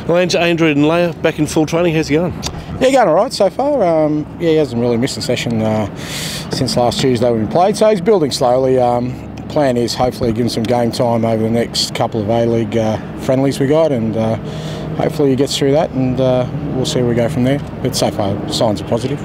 Well, Andrew and Leia back in full training. How's he going? Yeah, going all right so far. Yeah, he hasn't really missed a session since last Tuesday when we played, so he's building slowly. Plan is hopefully give him some game time over the next couple of A-League friendlies we got, and hopefully he gets through that, and we'll see where we go from there. But so far, signs are positive.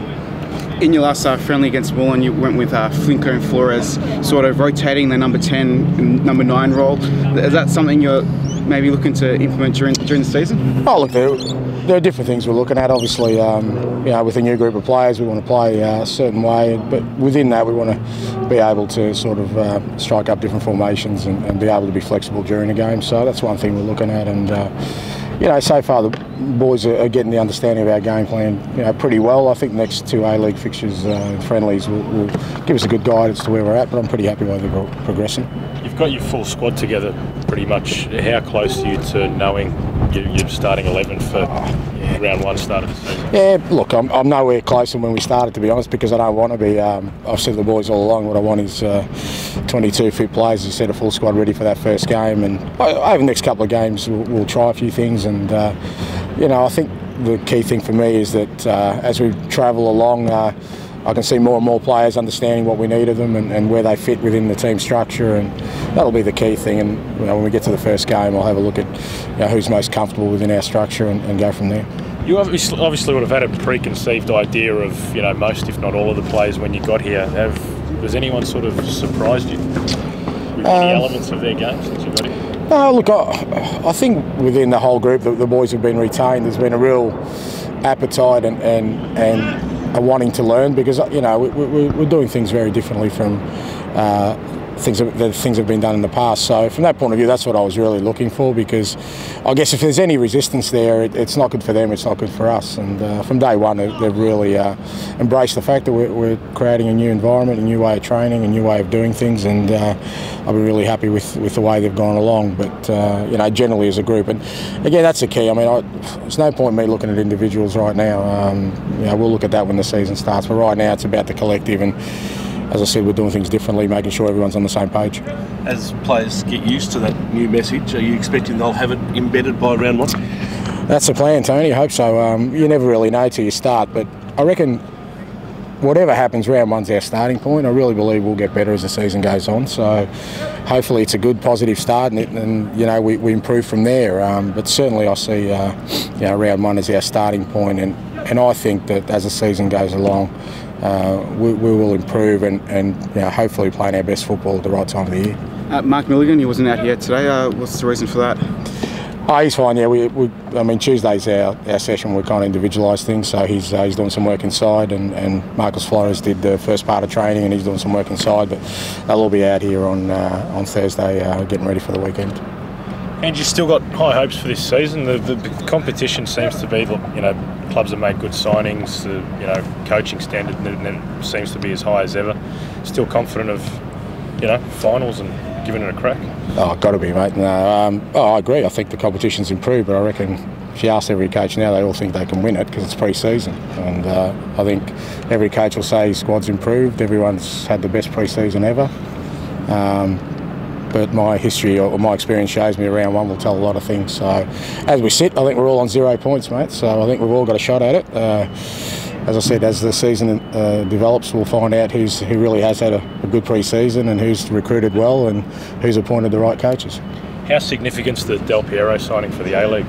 In your last friendly against Melbourne, you went with Flinko and Flores, sort of rotating the number 10 and number 9 role. Is that something you're maybe looking to implement during the season? Oh, look, there are different things we're looking at. Obviously, with a new group of players, we want to play a certain way, but within that, we want to be able to sort of strike up different formations and be able to be flexible during the game. So that's one thing we're looking at, and so far the boys are getting the understanding of our game plan, pretty well. I think next 2 A-League fixtures, friendlies, will give us a good guide as to where we're at. But I'm pretty happy with they're progressing. You've got your full squad together, pretty much. How close are you to knowing your starting 11 for round 1 start of the season? Yeah, look, I'm nowhere closer than when we started, to be honest, because I don't want to be. I've said to the boys all along, what I want is 22 fit players, as you said, a full squad ready for that first game, and over the next couple of games we'll try a few things, and I think the key thing for me is that as we travel along, I can see more and more players understanding what we need of them and where they fit within the team structure, and that'll be the key thing. And when we get to the first game, I'll have a look at who's most comfortable within our structure and go from there. You obviously would have had a preconceived idea of most, if not all, of the players when you got here. Has anyone sort of surprised you with any elements of their game since you got here? No, look, I think within the whole group, the boys have been retained. There's been a real appetite and a wanting to learn, because we're doing things very differently from things that have been done in the past. So from that point of view, that's what I was really looking for, because I guess if there's any resistance there, it's not good for them, it's not good for us. And from day one, they've really embraced the fact that we're creating a new environment, a new way of training, a new way of doing things, and I've been really happy with the way they've gone along. But generally as a group, and again, that's the key. I mean, there's no point in me looking at individuals right now. We'll look at that when the season starts, but right now it's about the collective, and as I said, we're doing things differently, making sure everyone's on the same page. As players get used to that new message, are you expecting they'll have it embedded by round 1? That's the plan, Tony. I hope so. You never really know till you start, but I reckon whatever happens, round 1's our starting point. I really believe we'll get better as the season goes on. So hopefully it's a good, positive start, and we improve from there. But certainly I see round 1 as our starting point, and I think that as the season goes along, we will improve and hopefully playing our best football at the right time of the year. Mark Milligan, he wasn't out here today. What's the reason for that? Oh, he's fine. Yeah, I mean, Tuesday's our session. We kind of individualise things, so he's doing some work inside, and Marcus Flores did the first part of training, and he's doing some work inside. But they'll all be out here on Thursday, getting ready for the weekend. And you've still got high hopes for this season. The competition seems to be, clubs have made good signings. The coaching standard seems to be as high as ever. Still confident of finals and giving it a crack. Oh, got to be, mate. No, I agree. I think the competition's improved, but I reckon if you ask every coach now, they all think they can win it because it's pre-season. And I think every coach will say his squad's improved. Everyone's had the best pre-season ever. But my history or my experience shows me round 1 will tell a lot of things. So as we sit, I think we're all on 0 points, mate. So I think we've all got a shot at it. As I said, as the season develops, we'll find out who really has had a good pre-season and who's recruited well and who's appointed the right coaches. How significant's the Piero signing for the A-League?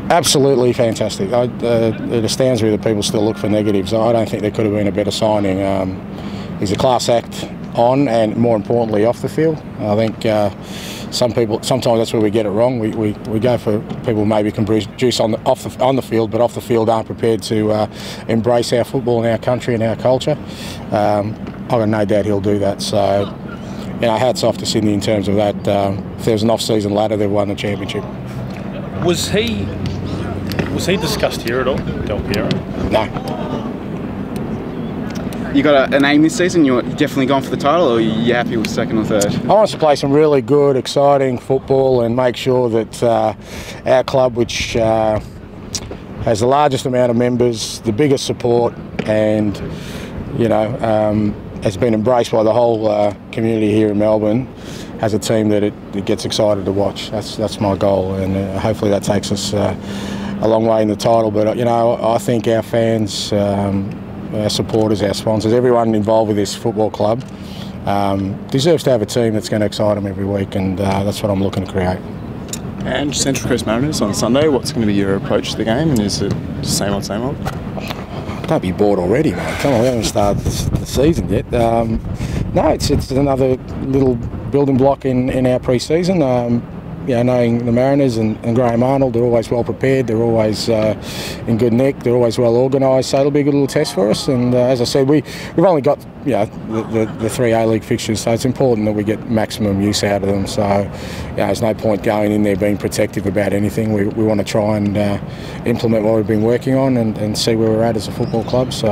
Absolutely fantastic. It astounds me that people still look for negatives. I don't think there could have been a better signing. He's a class act on and, more importantly, off the field. I think sometimes that's where we get it wrong. We go for people who maybe can produce on the field, but off the field aren't prepared to embrace our football and our country and our culture. I've got no doubt he'll do that. So, hats off to Sydney in terms of that. If there was an off-season ladder, they've won the championship. Was he discussed here at all, Del Piero? No. You got an aim this season? You're definitely going for the title, or are you happy with second or third? I want us to play some really good, exciting football and make sure that our club, which has the largest amount of members, the biggest support, and has been embraced by the whole community here in Melbourne, has a team that it gets excited to watch. That's my goal, and hopefully that takes us a long way in the title. But you know, I think our fans, our supporters, our sponsors, everyone involved with this football club deserves to have a team that's going to excite them every week, and that's what I'm looking to create. And Central Coast Mariners on Sunday, what's going to be your approach to the game, and is it same old, same old? Don't be bored already, mate. Come on, we haven't started the season yet. No, it's another little building block in our pre-season. You know, knowing the Mariners and Graham Arnold, they're always well prepared, they're always in good nick, they're always well organised, so it'll be a good little test for us. And as I said, we've only got, you know, the 3 A-League fixtures, so it's important that we get maximum use out of them. So you know, there's no point going in there being protective about anything. We want to try and implement what we've been working on and see where we're at as a football club. So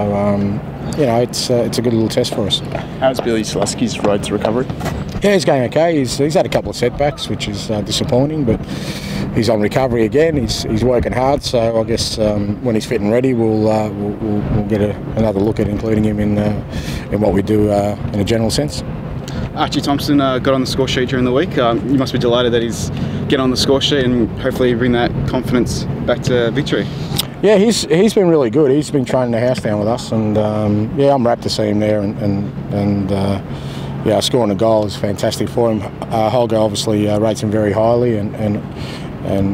you know, it's a good little test for us. How's Billy Selesky's road to recovery? Yeah, he's going okay. He's had a couple of setbacks, which is disappointing, but he's on recovery again. He's working hard, so I guess when he's fit and ready, we'll get another look at including him in what we do in a general sense. Archie Thompson got on the score sheet during the week. You must be delighted that he's getting on the score sheet and hopefully bring that confidence back to victory. Yeah, he's been really good. He's been training the house down with us, and yeah, I'm rapt to see him there and yeah, scoring a goal is fantastic for him. Holger obviously rates him very highly, and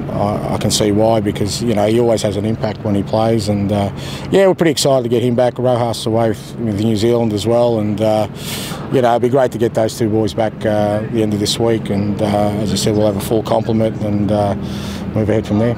I can see why, because you know he always has an impact when he plays. And yeah, we're pretty excited to get him back. Rojas away with New Zealand as well, and you know, it'd be great to get those 2 boys back at the end of this week. And as I said, we'll have a full complement and move ahead from there.